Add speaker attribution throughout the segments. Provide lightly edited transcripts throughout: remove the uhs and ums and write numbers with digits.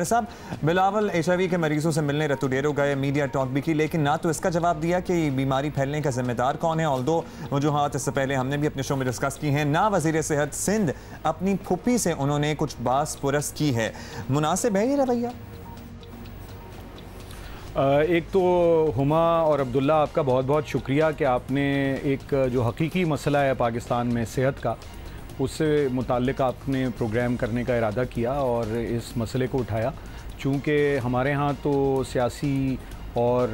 Speaker 1: साहब, बिलावल HIV के मरीजों से मिलने रतुडेरो गए, मीडिया टॉक भी की, लेकिन ना तो इसका जवाब दिया कि बीमारी फैलने का जिम्मेदार कौन है, ऑल्दो वजूहात इससे पहले हमने भी अपने शो में डिस्कस की हैं, ना वजीर सेहत सिंध अपनी फुप्पी से उन्होंने कुछ बास पुरस की है। मुनासिब है ये रवैया?
Speaker 2: एक तो हुमा और अब्दुल्ला, आपका बहुत बहुत शुक्रिया कि आपने एक जो हकीकी मसला है पाकिस्तान में सेहत का, उससे मुताल्लिक़ आपने प्रोग्राम करने का इरादा किया और इस मसले को उठाया। चूँकि हमारे यहाँ तो सियासी और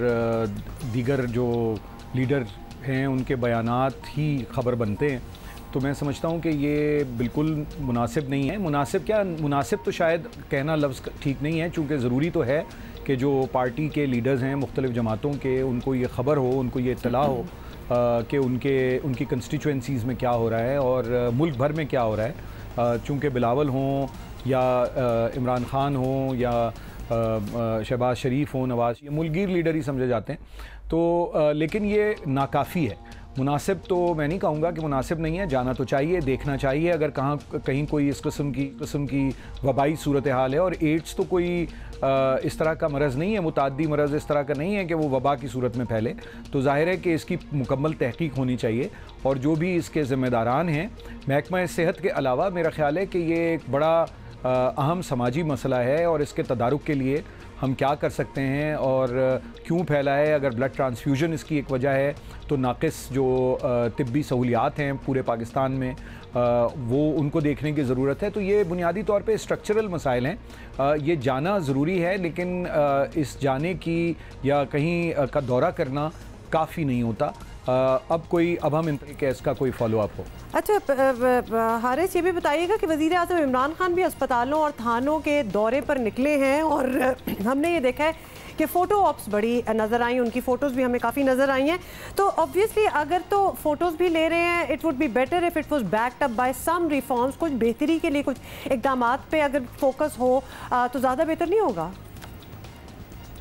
Speaker 2: दीगर जो लीडर हैं उनके बयानात ही ख़बर बनते हैं, तो मैं समझता हूँ कि ये बिल्कुल मुनासिब नहीं है। मुनासिब क्या, मुनासिब तो शायद कहना लफ्ज़ ठीक नहीं है, चूँकि ज़रूरी तो है कि जो पार्टी के लीडर्स हैं मुख्तलिफ़ जमातों के, उनको ये ख़बर हो, उनको ये इत्तला हो कि उनकी कंस्टिट्यूएंसीज़ में क्या हो रहा है और मुल्क भर में क्या हो रहा है। चूँकि बिलावल हों या इमरान ख़ान हों या शहबाज शरीफ हों, नवाज़, ये मुल्कगीर लीडर ही समझे जाते हैं, तो लेकिन ये नाकाफ़ी है। मुनासिब तो मैं नहीं कहूँगा कि मुनासिब नहीं है, जाना तो चाहिए, देखना चाहिए अगर कहीं कोई इस किस्म की वबाई सूरत हाल है। और एड्स तो कोई इस तरह का मरज़ नहीं है, मुताद्दी मरज़ इस तरह का नहीं है कि वो वबा की सूरत में फैले, तो ज़ाहिर है कि इसकी मुकम्मल तहकीक होनी चाहिए। और जो भी इसके ज़िम्मेदारान हैं, महकमा सेहत के अलावा, मेरा ख़्याल है कि ये एक बड़ा अहम समाजी मसला है और इसके तदारुक के लिए हम क्या कर सकते हैं और क्यों फैला है। अगर ब्लड ट्रांसफ्यूजन इसकी एक वजह है, तो नाक़िस जो तिब्बी सहूलियात हैं पूरे पाकिस्तान में, वो उनको देखने की ज़रूरत है। तो ये बुनियादी तौर पे स्ट्रक्चरल मसाइल हैं, ये जाना ज़रूरी है, लेकिन इस जाने की या कहीं का दौरा करना काफ़ी नहीं होता। अब हम इसका कोई फॉलो अप हो।
Speaker 3: अच्छा हारिस, ये भी बताइएगा कि वज़ीर आज़म इमरान खान भी अस्पतालों और थानों के दौरे पर निकले हैं और हमने ये देखा है कि फ़ोटो ऑप्स बड़ी नज़र आई, उनकी फ़ोटोज़ भी हमें काफ़ी नज़र आई हैं। तो ऑब्वियसली अगर तो फ़ोटोज़ भी ले रहे हैं, it would be better if it was backed up by some reforms, कुछ बेहतरी के लिए कुछ इक़दामात पे अगर फोकस हो तो ज़्यादा बेहतर नहीं होगा?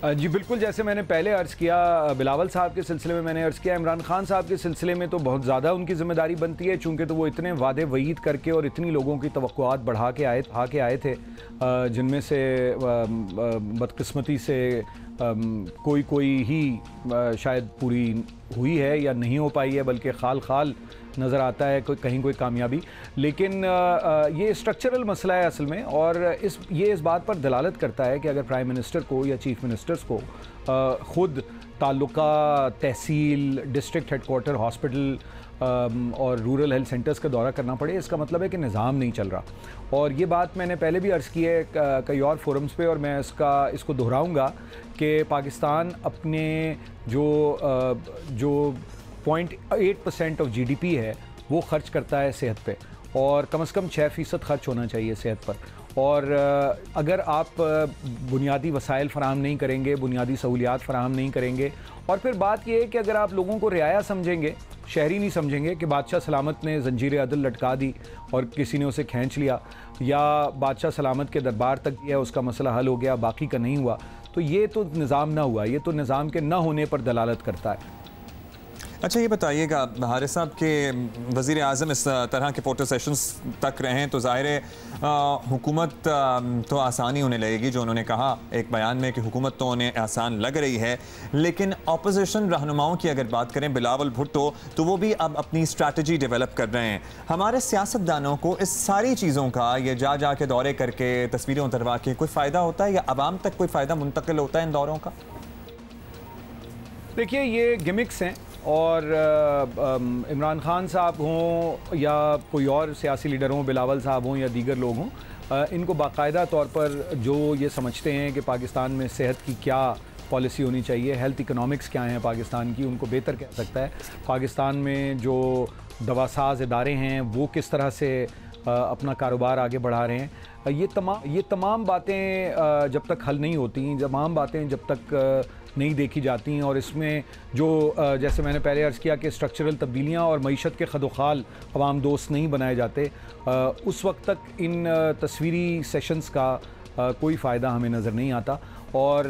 Speaker 2: जी बिल्कुल, जैसे मैंने पहले अर्ज़ किया, बिलावल साहब के सिलसिले में मैंने अर्ज़ किया, इमरान खान साहब के सिलसिले में तो बहुत ज़्यादा उनकी ज़िम्मेदारी बनती है, चूँकि तो वो इतने वादे वईद करके और इतनी लोगों की तवक्कुआत बढ़ा के आए थे, जिनमें से बदकिस्मती से कोई ही शायद पूरी हुई है या नहीं हो पाई है, बल्कि खाल नज़र आता है कहीं कोई कामयाबी। लेकिन ये स्ट्रक्चरल मसला है असल में, और ये इस बात पर दलालत करता है कि अगर प्राइम मिनिस्टर को या चीफ मिनिस्टर्स को ख़ुद ताल्लुका तहसील, डिस्ट्रिक्ट हेडकोार्टर, हॉस्पिटल और रूरल हेल्थ सेंटर्स का दौरा करना पड़े, इसका मतलब है कि निज़ाम नहीं चल रहा। और ये बात मैंने पहले भी अर्ज़ की है कई और फोरम्स पे, और मैं इसको दोहराऊँगा कि पाकिस्तान अपने जो 0.8% ऑफ GDP है वो ख़र्च करता है सेहत पे, और कम से कम 6% ख़र्च होना चाहिए सेहत पर। और अगर आप बुनियादी वसाइल फ़राहम नहीं करेंगे, बुनियादी सहूलियात फ़राहम नहीं करेंगे, और फिर बात यह है कि अगर आप लोगों को रियाया समझेंगे, शहरी नहीं समझेंगे कि बादशाह सलामत ने जंजीर अदल लटका दी और किसी ने उसे खींच लिया, या बादशाह सलामत के दरबार तक गया, उसका मसला हल हो गया, बाकी का नहीं हुआ, तो ये तो निज़ाम ना हुआ, ये तो निज़ाम के ना होने पर दलालत करता है।
Speaker 1: अच्छा ये बताइएगा हारिस साहब के वज़ीर आज़म इस तरह के फ़ोटो सेशंस तक रहें तो ज़ाहिर है हुकूमत तो आसानी उन्हें लगेगी, जो उन्होंने कहा एक बयान में कि हुकूमत तो उन्हें आसान लग रही है, लेकिन अपोजिशन रहनुमाओं की अगर बात करें, बिलावल भुट्टो, तो वो भी अब अपनी स्ट्रैटेजी डेवलप कर रहे हैं। हमारे सियासतदानों को इस सारी चीज़ों का, ये जा के दौरे करके तस्वीरें उतरवा के कोई फ़ायदा होता है या आवाम तक कोई फ़ायदा मुंतकिल होता है इन दौरों का?
Speaker 2: देखिए, ये गिमिक्स हैं, और इमरान खान साहब हों या कोई और सियासी लीडर हों, बिलावल साहब हों या दीगर लोग हों, इनको बाकायदा तौर पर जो ये समझते हैं कि पाकिस्तान में सेहत की क्या पॉलिसी होनी चाहिए, हेल्थ इकोनॉमिक्स क्या हैं पाकिस्तान की, उनको बेहतर कह सकता है। पाकिस्तान में जो दवासाज इदारे हैं वो किस तरह से अपना कारोबार आगे बढ़ा रहे हैं, ये तमाम बातें जब तक हल नहीं होती, तमाम बातें जब तक नहीं देखी जाती हैं, और इसमें जो जैसे मैंने पहले अर्ज़ किया कि स्ट्रक्चरल तब्दीलियाँ और मईशत के खदोखाल अवाम दोस्त नहीं बनाए जाते, उस वक्त तक इन तस्वीरी सेशंस का कोई फ़ायदा हमें नज़र नहीं आता। और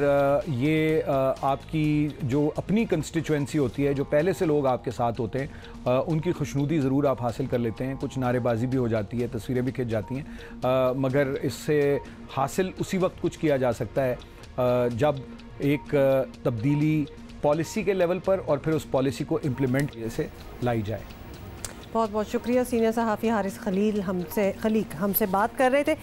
Speaker 2: ये आपकी जो अपनी कंस्टिट्यूएंसी होती है, जो पहले से लोग आपके साथ होते हैं, उनकी खुशनुदी ज़रूर आप हासिल कर लेते हैं। कुछ नारेबाजी भी हो जाती है, तस्वीरें भी खिंच जाती हैं, मगर इससे हासिल उसी वक्त कुछ किया जा सकता है जब एक तब्दीली पॉलिसी के लेवल पर और फिर उस पॉलिसी को इम्प्लीमेंट से लाई जाए।
Speaker 3: बहुत बहुत शुक्रिया। सीनियर सहाफ़ी हारिस खलीक हमसे बात कर रहे थे।